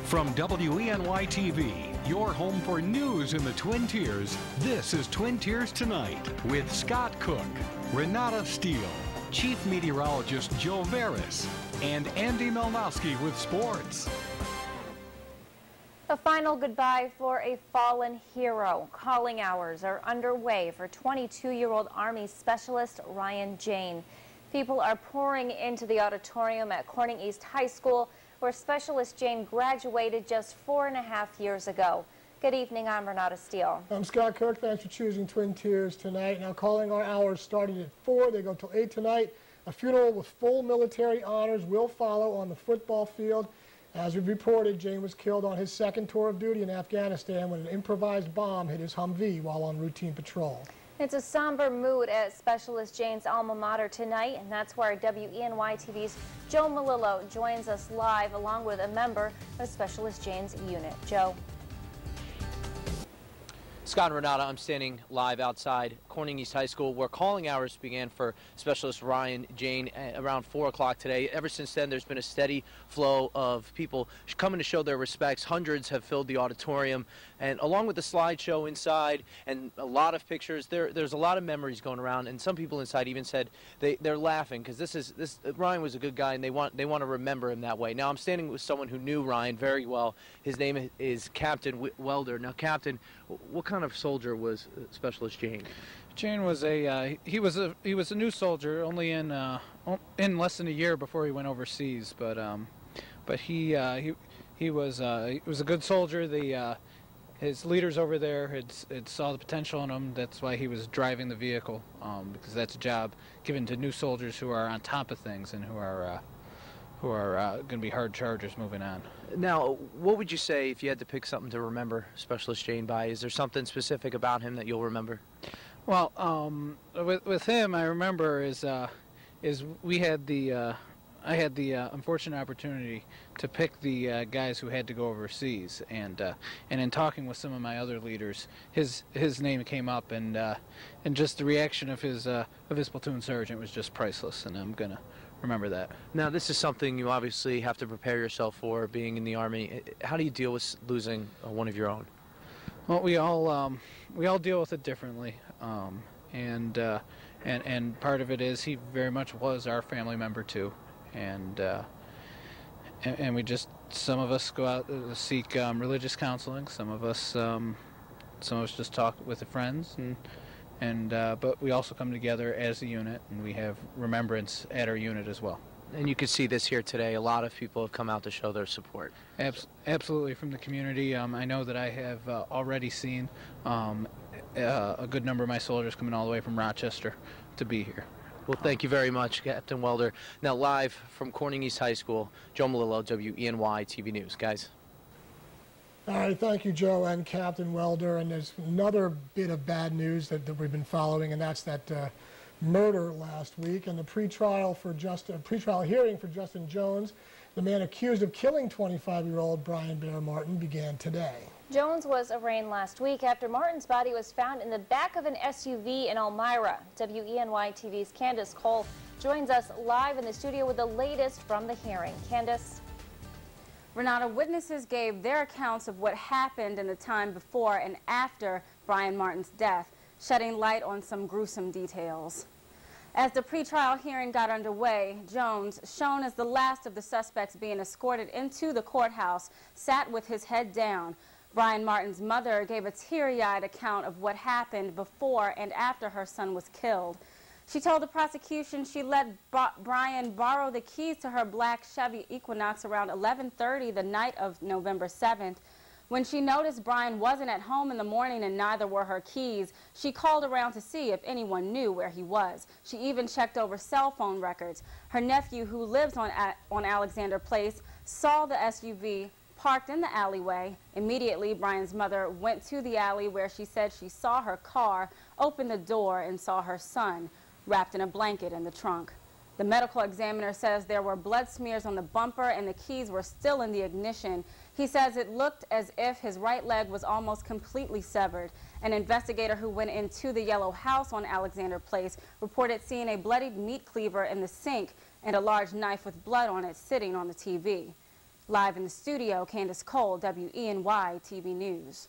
From WENY TV, your home for news in the Twin Tiers, this is Twin Tiers Tonight with Scott Cook, Renata Stiehl, Chief Meteorologist Joe Veras, and Andy Malnoske with sports. A final goodbye for a fallen hero. Calling hours are underway for 22-year-old Army Specialist Ryan Jane. People are pouring into the auditorium at Corning East High School, where Specialist Jane graduated just 4.5 years ago. Good evening, I'm Renata Stiehl. I'm Scott Cook. Thanks for choosing Twin Tiers tonight. Now, calling our hours starting at 4. They go till 8 tonight. A funeral with full military honors will follow on the football field. As we've reported, Jane was killed on his second tour of duty in Afghanistan when an improvised bomb hit his Humvee while on routine patrol. It's a somber mood at Specialist Jane's alma mater tonight, and that's where WENY TV's Joe Melillo joins us live along with a member of Specialist Jane's unit. Joe. Scott and Renata, I'm standing live outside Corning East High School, where calling hours began for Specialist Ryan Jane around 4 o'clock today. Ever since then, there's been a steady flow of people coming to show their respects. Hundreds have filled the auditorium, and along with the slideshow inside and a lot of pictures, there's a lot of memories going around. And some people inside even said they're laughing because Ryan was a good guy, and they want to remember him that way. Now, I'm standing with someone who knew Ryan very well. His name is Captain Welder. Now, Captain, what kind of soldier was Specialist Jane? Jane was he was a new soldier, only in less than a year before he went overseas. But he was a good soldier. His leaders over there had saw the potential in him. That's why he was driving the vehicle, because that's a job given to new soldiers who are on top of things and who are going to be hard chargers moving on. Now, what would you say if you had to pick something to remember Specialist Jane by? Is there something specific about him that you'll remember? Well, with him, I remember is we had I had the unfortunate opportunity to pick the guys who had to go overseas, and in talking with some of my other leaders, his name came up, and just the reaction of his platoon sergeant was just priceless, and I'm gonna remember that. Now, this is something you obviously have to prepare yourself for, being in the Army. How do you deal with losing one of your own? Well, we all deal with it differently, and part of it is he very much was our family member too, and we just, some of us go out to seek religious counseling, some of us just talk with the friends, but we also come together as a unit, and we have remembrance at our unit as well. And you can see this here today. A lot of people have come out to show their support. Absolutely, from the community. I know that I have already seen a good number of my soldiers coming all the way from Rochester to be here. Well, thank you very much, Captain Welder. Now, live from Corning East High School, Joe Melillo, WENY TV News. Guys. All right, thank you, Joe and Captain Welder. And there's another bit of bad news that we've been following, and that's that murder last week, and the pretrial hearing for Justin Jones, the man accused of killing 25-year-old Brian Bear Martin, began today. Jones was arraigned last week after Martin's body was found in the back of an SUV in Elmira. WENY TV's Candice Cole joins us live in the studio with the latest from the hearing. Candice. Renata, witnesses gave their accounts of what happened in the time before and after Brian Martin's death, shedding light on some gruesome details. As the pretrial hearing got underway, Jones, shown as the last of the suspects being escorted into the courthouse, sat with his head down. Brian Martin's mother gave a teary-eyed account of what happened before and after her son was killed. She told the prosecution she let Brian borrow the keys to her black Chevy Equinox around 11:30 the night of November 7th. When she noticed Brian wasn't at home in the morning and neither were her keys, she called around to see if anyone knew where he was. She even checked over cell phone records. Her nephew, who lives on Alexander Place, saw the SUV parked in the alleyway. Immediately, Brian's mother went to the alley where she said she saw her car, opened the door, and saw her son wrapped in a blanket in the trunk. The medical examiner says there were blood smears on the bumper and the keys were still in the ignition. He says it looked as if his right leg was almost completely severed. An investigator who went into the yellow house on Alexander Place reported seeing a bloodied meat cleaver in the sink and a large knife with blood on it sitting on the TV. Live in the studio, Candice Cole, WENY TV News.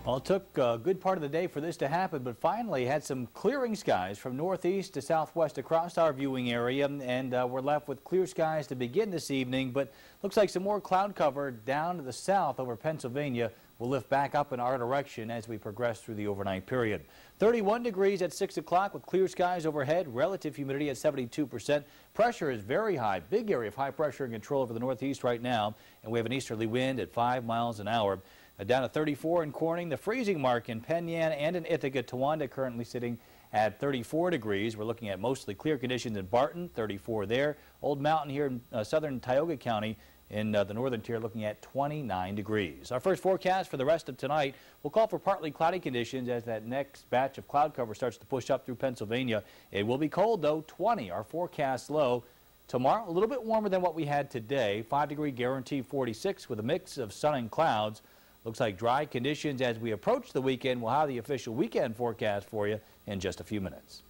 Well, it took a good part of the day for this to happen, but finally had some clearing skies from northeast to southwest across our viewing area, and we're left with clear skies to begin this evening, but looks like some more cloud cover down to the south over Pennsylvania will lift back up in our direction as we progress through the overnight period. 31 degrees at 6 o'clock with clear skies overhead, relative humidity at 72%. Pressure is very high, big area of high pressure and control over the northeast right now, and we have an easterly wind at 5 miles an hour. Down to 34 in Corning, the freezing mark in Penn Yan and in Ithaca. Towanda currently sitting at 34 degrees. We're looking at mostly clear conditions in Barton, 34 there. Old Mountain here in southern Tioga County in the northern tier looking at 29 degrees. Our first forecast for the rest of tonight will call for partly cloudy conditions as that next batch of cloud cover starts to push up through Pennsylvania. It will be cold though, 20 our forecast low. Tomorrow a little bit warmer than what we had today, 5-degree guarantee 46 with a mix of sun and clouds. Looks like dry conditions as we approach the weekend. We'll have the official weekend forecast for you in just a few minutes.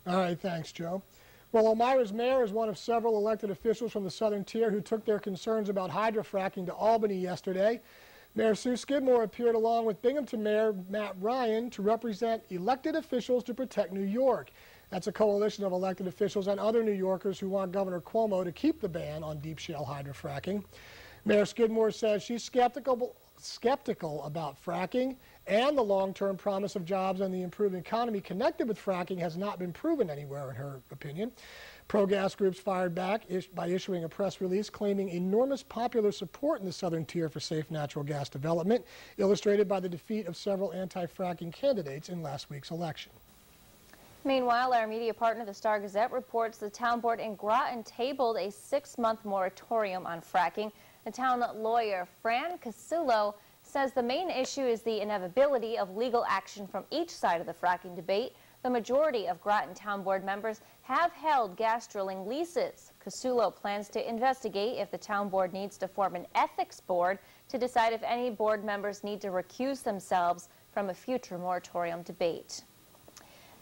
All right, thanks, Joe. Well, Elmira's mayor is one of several elected officials from the southern tier who took their concerns about hydrofracking to Albany yesterday. Mayor Sue Skidmore appeared along with Binghamton Mayor Matt Ryan to represent elected officials to protect New York. That's a coalition of elected officials and other New Yorkers who want Governor Cuomo to keep the ban on deep shale hydrofracking. Mayor Skidmore says she's skeptical about fracking, and the long-term promise of jobs and the improved economy connected with fracking has not been proven anywhere, in her opinion. Pro-gas groups fired back by issuing a press release claiming enormous popular support in the southern tier for safe natural gas development, illustrated by the defeat of several anti-fracking candidates in last week's election. Meanwhile, our media partner, the Star-Gazette, reports the town board in Groton tabled a 6-month moratorium on fracking. The town lawyer, Fran Casullo, says the main issue is the inevitability of legal action from each side of the fracking debate. The majority of Groton Town Board members have held gas drilling leases. Casullo plans to investigate if the town board needs to form an ethics board to decide if any board members need to recuse themselves from a future moratorium debate.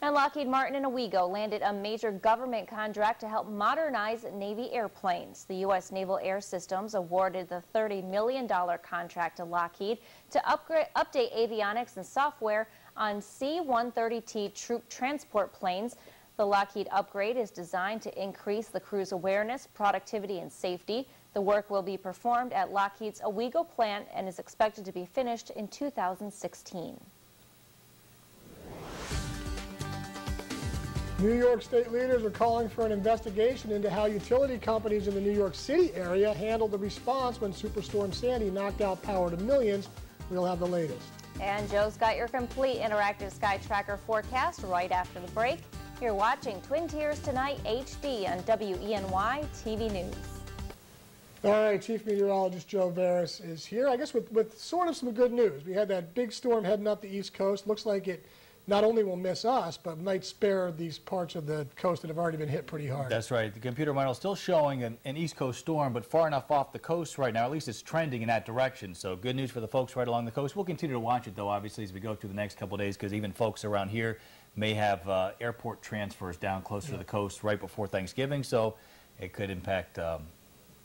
And Lockheed Martin and Owego landed a major government contract to help modernize Navy airplanes. The U.S. Naval Air Systems awarded the $30 million contract to Lockheed to update avionics and software on C-130T troop transport planes. The Lockheed upgrade is designed to increase the crew's awareness, productivity, and safety. The work will be performed at Lockheed's Owego plant and is expected to be finished in 2016. New York state leaders are calling for an investigation into how utility companies in the New York City area handled the response when Superstorm Sandy knocked out power to millions. We'll have the latest. And Joe's got your complete interactive sky tracker forecast right after the break. You're watching Twin Tiers Tonight HD on WENY TV News. All right, Chief Meteorologist Joe Veras is here, I guess with sort of some good news. We had that big storm heading up the East Coast. Looks like it not only will miss us, but might spare these parts of the coast that have already been hit pretty hard. That's right. The computer model is still showing an East Coast storm, but far enough off the coast right now. At least it's trending in that direction. So good news for the folks right along the coast. We'll continue to watch it, though, obviously, as we go through the next couple of days, because even folks around here may have airport transfers down closer to the coast right before Thanksgiving. So it could impact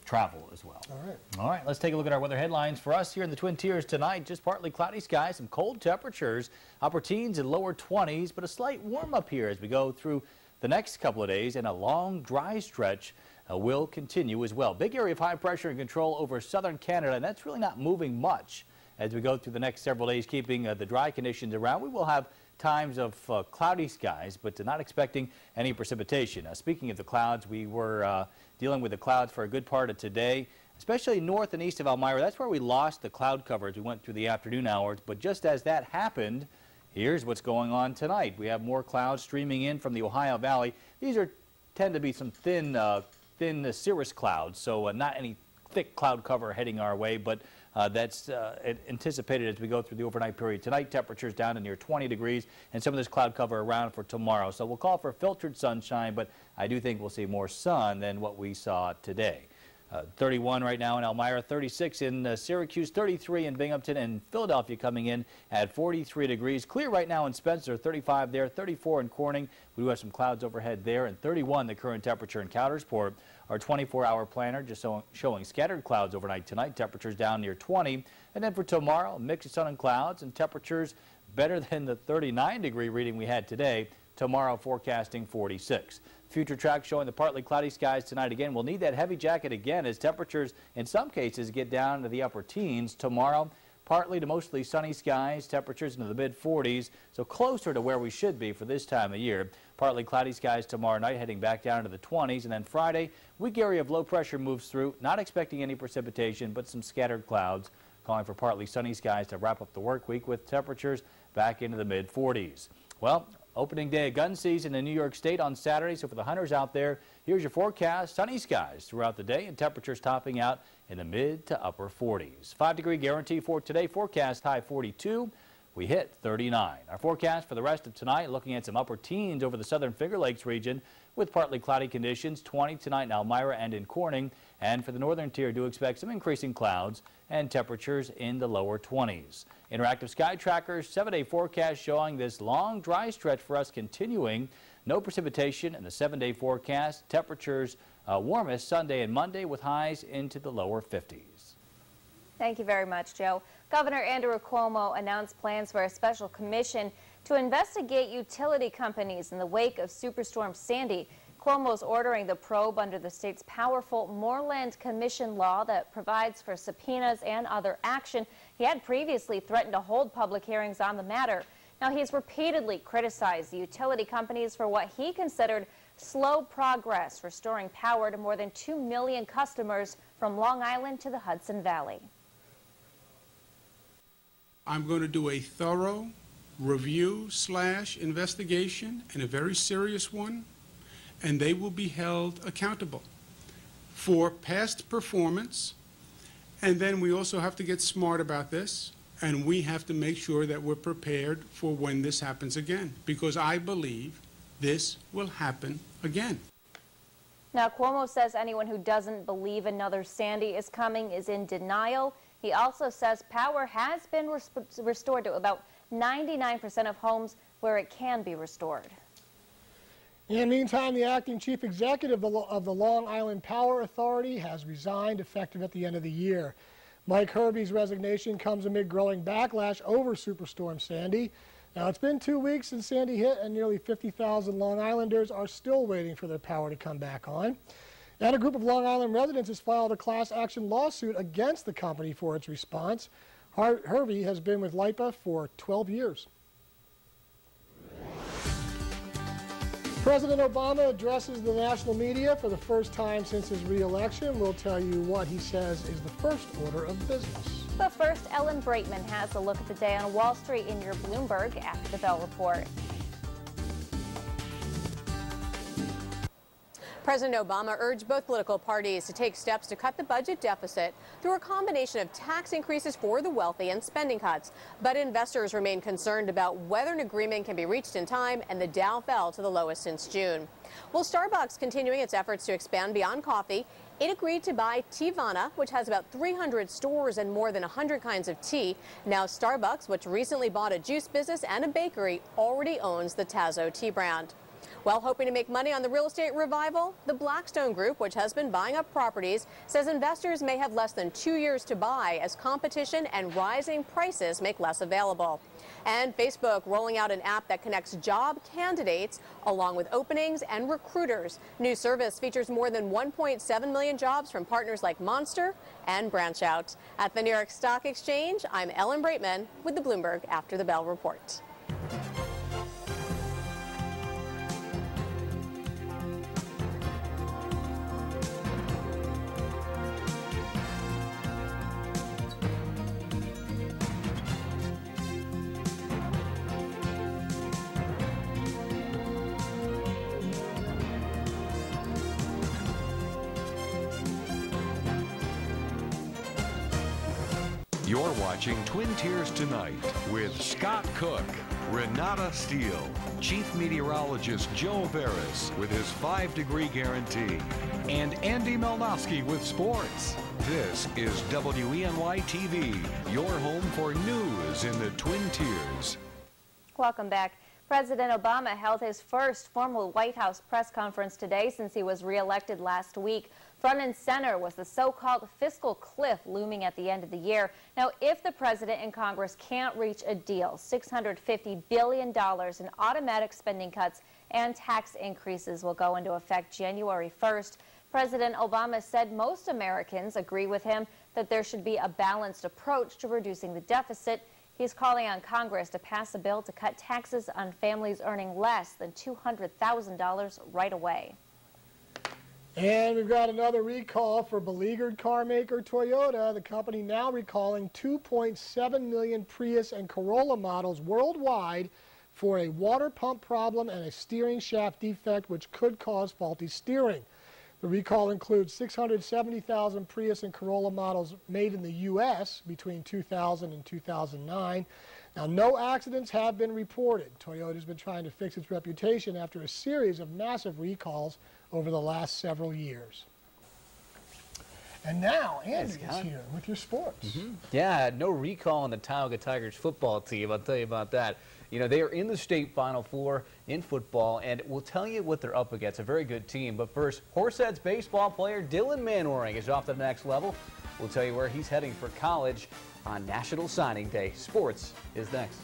travel as well. All right. All right, let's take a look at our weather headlines for us here in the Twin Tiers tonight. Just partly cloudy skies, some cold temperatures, upper teens and lower 20s, but a slight warm up here as we go through the next couple of days, and a long dry stretch will continue as well. Big area of high pressure and control over southern Canada, and that's really not moving much as we go through the next several days, keeping the dry conditions around. We will have times of cloudy skies, but not expecting any precipitation. Speaking of the clouds, we were dealing with the clouds for a good part of today, especially north and east of Elmira. That's where we lost the cloud cover as we went through the afternoon hours. But just as that happened, here's what's going on tonight. We have more clouds streaming in from the Ohio Valley. These tend to be some thin cirrus clouds, so not any thick cloud cover heading our way, but that's anticipated as we go through the overnight period. Tonight, temperatures down to near 20 degrees, and some of this cloud cover around for tomorrow. So we'll call for filtered sunshine, but I do think we'll see more sun than what we saw today. 31 right now in Elmira, 36 in Syracuse, 33 in Binghamton, and Philadelphia coming in at 43 degrees. Clear right now in Spencer, 35 there, 34 in Corning. We do have some clouds overhead there, and 31 the current temperature in Coudersport. Our 24-hour planner just showing scattered clouds overnight tonight, temperatures down near 20. And then for tomorrow, a mix of sun and clouds and temperatures better than the 39-degree reading we had today. Tomorrow forecasting 46. Future track showing the partly cloudy skies tonight. Again, we'll need that heavy jacket again as temperatures in some cases get down to the upper teens. Tomorrow, partly to mostly sunny skies, temperatures into the mid-40s, so closer to where we should be for this time of year. Partly cloudy skies tomorrow night, heading back down to the 20s. And then Friday, weak area of low pressure moves through. Not expecting any precipitation, but some scattered clouds. Calling for partly sunny skies to wrap up the work week with temperatures back into the mid-40s. Well, opening day of gun season in New York State on Saturday, so for the hunters out there, here's your forecast. Sunny skies throughout the day and temperatures topping out in the mid to upper 40s. 5-degree guarantee for today, forecast high 42. We hit 39. Our forecast for the rest of tonight, looking at some upper teens over the southern Finger Lakes region with partly cloudy conditions, 20 tonight in Elmira and in Corning. And for the northern tier, do expect some increasing clouds and temperatures in the lower 20s. Interactive Sky Trackers 7-day forecast showing this long dry stretch for us continuing. No precipitation in the 7-day forecast. Temperatures warmest Sunday and Monday with highs into the lower 50s. Thank you very much, Joe. Governor Andrew Cuomo announced plans for a special commission to investigate utility companies in the wake of Superstorm Sandy. Cuomo's ordering the probe under the state's powerful Moreland Commission law that provides for subpoenas and other action. He had previously threatened to hold public hearings on the matter. Now, he's repeatedly criticized the utility companies for what he considered slow progress restoring power to more than 2 million customers from Long Island to the Hudson Valley. I'm going to do a thorough review/investigation, and a very serious one, and they will be held accountable for past performance. And then we also have to get smart about this, and we have to make sure that we're prepared for when this happens again, because I believe this will happen again. Now, Cuomo says anyone who doesn't believe another Sandy is coming is in denial. He also says power has been restored to about 99% of homes where it can be restored. In the meantime, the acting chief executive of the Long Island Power Authority has resigned effective at the end of the year. Mike Hervey's resignation comes amid growing backlash over Superstorm Sandy. Now, it's been 2 weeks since Sandy hit, and nearly 50,000 Long Islanders are still waiting for their power to come back on. And a group of Long Island residents has filed a class action lawsuit against the company for its response. Hervey has been with LIPA for 12 years. President Obama addresses the national media for the first time since his re-election. We'll tell you what he says is the first order of business. But first, Ellen Braitman has a look at the day on Wall Street in your Bloomberg after the Bell Report. President Obama urged both political parties to take steps to cut the budget deficit through a combination of tax increases for the wealthy and spending cuts. But investors remain concerned about whether an agreement can be reached in time, and the Dow fell to the lowest since June. Well, Starbucks continuing its efforts to expand beyond coffee. It agreed to buy Teavana, which has about 300 stores and more than 100 kinds of tea. Now Starbucks, which recently bought a juice business and a bakery, already owns the Tazo tea brand. While hoping to make money on the real estate revival, the Blackstone Group, which has been buying up properties, says investors may have less than 2 years to buy as competition and rising prices make less available. And Facebook rolling out an app that connects job candidates along with openings and recruiters. New service features more than 1.7 million jobs from partners like Monster and BranchOut. At the New York Stock Exchange, I'm Ellen Braitman with the Bloomberg After the Bell Report. You're watching Twin Tiers Tonight with Scott Cook, Renata Stiehl, Chief Meteorologist Joe Veras with his 5-degree guarantee, and Andy Malnoske with sports. This is WENY TV, your home for news in the Twin Tiers. Welcome back. President Obama held his first formal White House press conference today since he was re-elected last week. Front and center was the so-called fiscal cliff looming at the end of the year. Now, if the president and Congress can't reach a deal, $650 billion in automatic spending cuts and tax increases will go into effect January 1st. President Obama said most Americans agree with him that there should be a balanced approach to reducing the deficit. He's calling on Congress to pass a bill to cut taxes on families earning less than $200,000 right away. And we've got another recall for beleaguered car maker Toyota. The company now recalling 2.7 million Prius and Corolla models worldwide for a water pump problem and a steering shaft defect which could cause faulty steering. The recall includes 670,000 Prius and Corolla models made in the U.S. between 2000 and 2009. Now, no accidents have been reported. Toyota's been trying to fix its reputation after a series of massive recalls over the last several years. And now, Andy is here with your sports. Yeah, no recall on the Tioga Tigers football team, I'll tell you about that. You know, they are in the state Final Four in football, and we'll tell you what they're up against. A very good team. But first, Horseheads baseball player Dylan Manwaring is off to the next level. We'll tell you where he's heading for college on National Signing Day. Sports is next.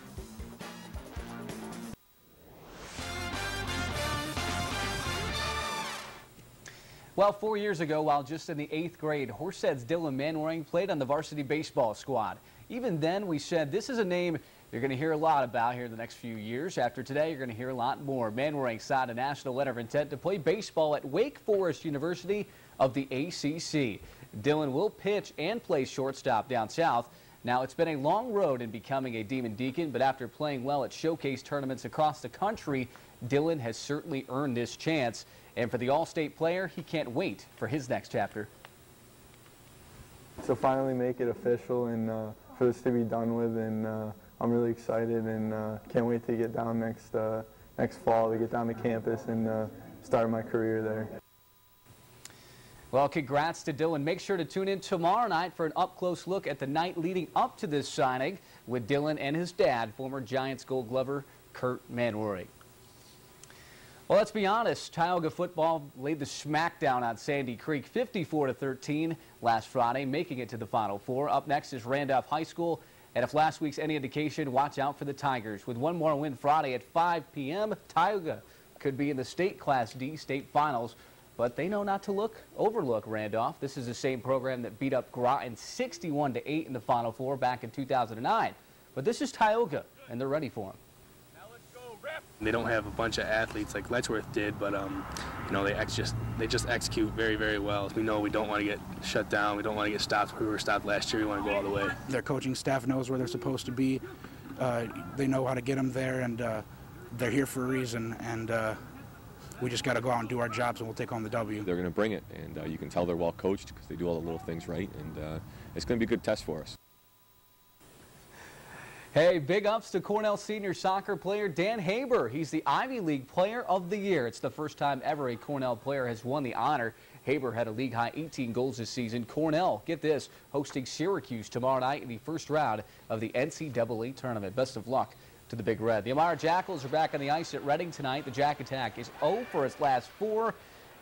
Well, 4 years ago, while just in the 8th grade, Horseheads Dylan Manwaring played on the varsity baseball squad. Even then, we said this is a name you're going to hear a lot about here in the next few years. After today, you're going to hear a lot more. Manwaring signed a national letter of intent to play baseball at Wake Forest University of the ACC. Dylan will pitch and play shortstop down south. Now, it's been a long road in becoming a Demon Deacon, but after playing well at showcase tournaments across the country, Dylan has certainly earned this chance. And for the All-State player, he can't wait for his next chapter. So finally make it official and for this to be done with, and I'm really excited and can't wait to get down next fall, to get down to campus and start my career there. Well, congrats to Dylan. Make sure to tune in tomorrow night for an up-close look at the night leading up to this signing with Dylan and his dad, former Giants Gold Glover Kurt Manwaring. Well, let's be honest, Tioga football laid the smackdown on Sandy Creek 54-13 last Friday, making it to the Final Four. Up next is Randolph High School, and if last week's any indication, watch out for the Tigers. With one more win Friday at 5 p.m., Tioga could be in the state Class D state finals, but they know not to overlook Randolph. This is the same program that beat up Groton 61-8 in the Final Four back in 2009. But this is Tioga, and they're ready for them. They don't have a bunch of athletes like Letchworth did, but you know, they just execute very, very well. We know we don't want to get shut down. We don't want to get stopped. We were stopped last year. We want to go all the way. Their coaching staff knows where they're supposed to be. They know how to get them there, and they're here for a reason. And we just got to go out and do our jobs, and we'll take home the W. They're going to bring it, and you can tell they're well coached because they do all the little things right, and it's going to be a good test for us. Hey, big ups to Cornell senior soccer player Dan Haber. He's the Ivy League Player of the Year. It's the first time ever a Cornell player has won the honor. Haber had a league-high 18 goals this season. Cornell, get this, hosting Syracuse tomorrow night in the first round of the NCAA tournament. Best of luck to the Big Red. The Elmira Jackals are back on the ice at Reading tonight. The Jack Attack is 0 for its last 4,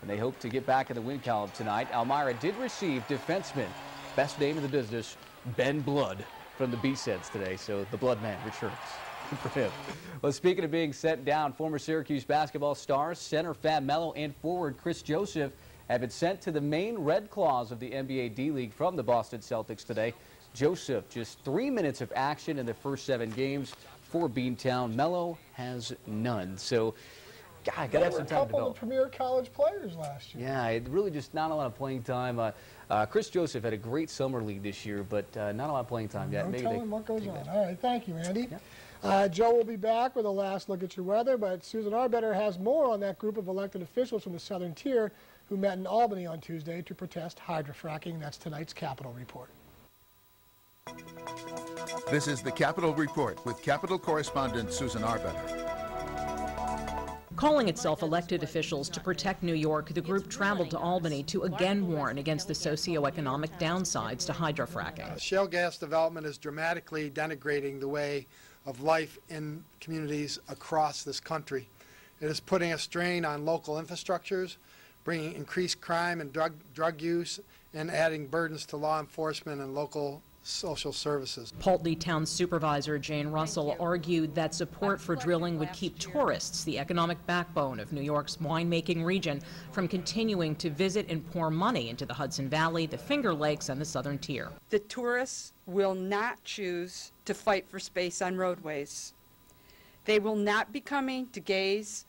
and they hope to get back in the win column tonight. Elmira did receive defenseman, best name in the business, Ben Blood, from the B-Sets today, so the Blood Man returns. Good for him. Well, speaking of being sent down, former Syracuse basketball stars, center Fab Melo and forward Chris Joseph have been sent to the main Red Claws of the NBA D-League from the Boston Celtics today. Joseph, just 3 minutes of action in the first 7 games for Beantown. Melo has none, so God, gotta have some time to develop. A couple of premier college players last year. Yeah, really just not a lot of playing time. Chris Joseph had a great summer league this year, but not a lot of playing time yet. No telling what goes on. All right, thank you, Andy. Yeah. Joe will be back with a last look at your weather, but Susan Arbetter has more on that group of elected officials from the Southern Tier who met in Albany on Tuesday to protest hydrofracking. That's tonight's Capitol Report. This is the Capitol Report with Capitol correspondent Susan Arbetter. Calling itself elected officials to protect New York, the group traveled to Albany to again warn against the socioeconomic downsides to hydrofracking. Shale gas development is dramatically denigrating the way of life in communities across this country. It is putting a strain on local infrastructures, bringing increased crime and drug use, and adding burdens to law enforcement and local social services. Pulteney Town Supervisor Jane Russell argued that support for drilling would keep tourists, the economic backbone of New York's winemaking region, from continuing to visit and pour money into the Hudson Valley, the Finger Lakes, and the Southern Tier. The tourists will not choose to fight for space on roadways. They will not be coming to gaze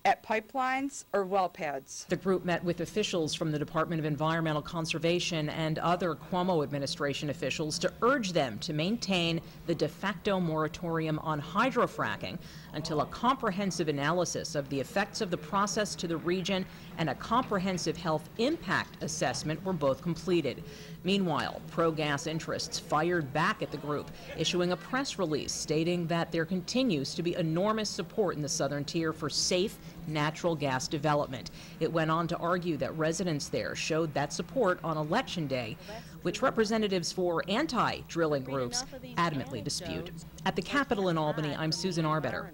at pipelines or well pads. The group met with officials from the Department of Environmental Conservation and other Cuomo administration officials to urge them to maintain the de facto moratorium on hydrofracking until a comprehensive analysis of the effects of the process to the region and a comprehensive health impact assessment were both completed. Meanwhile, pro-gas interests fired back at the group, issuing a press release stating that there continues to be enormous support in the Southern Tier for safe natural gas development. It went on to argue that residents there showed that support on Election Day, which representatives for anti-drilling groups adamantly dispute. At the Capitol in Albany, I'm Susan Arbetter.